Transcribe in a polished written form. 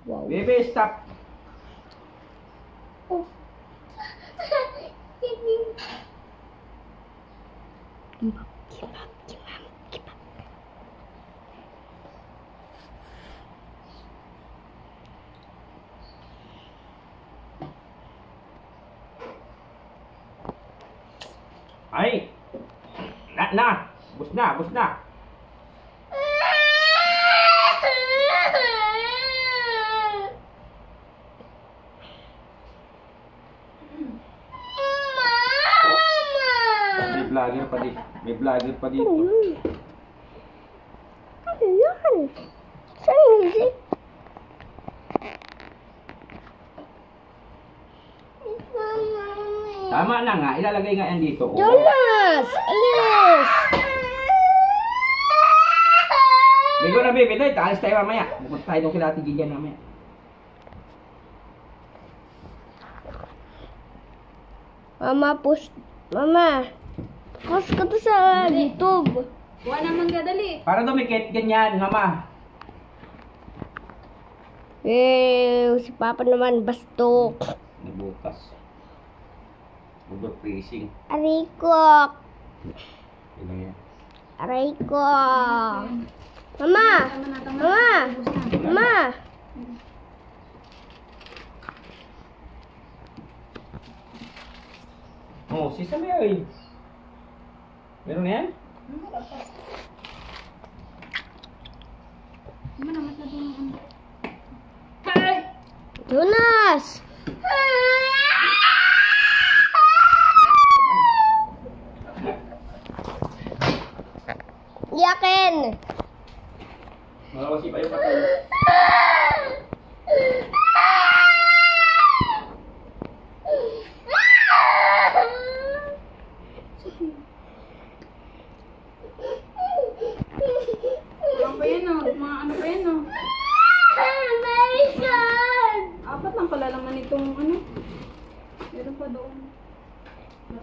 Wow. Baby, stop. Oh. Ay! Na! Bus na! Bus na! May vlogger pa dito. May vlogger pa dito. Ano yan? Saan music? Tama na nga. Ilalagay nga yan dito. Jonas! Alis! Ligo na, baby. Doy, taalis tayo mamaya. Bupunta tayo doon kila Ate Gillian mamaya. Mama, post ko to sa YouTube. Huwag naman gadali. Para dumikit, ganyan, mama. Si Papa naman bastok. Nabukas. Overfreezing. Aray ko. Ilang yan. Aray ko. Mama! Mama! Mama! Oh, si Samuel. Meron na yan? Jonas! Yakin! Malawasi pa yung patay. Ano pa yan, oh? Mga ano pa yan, oh? Apat lang pala laman itong ano. Meron pa doon.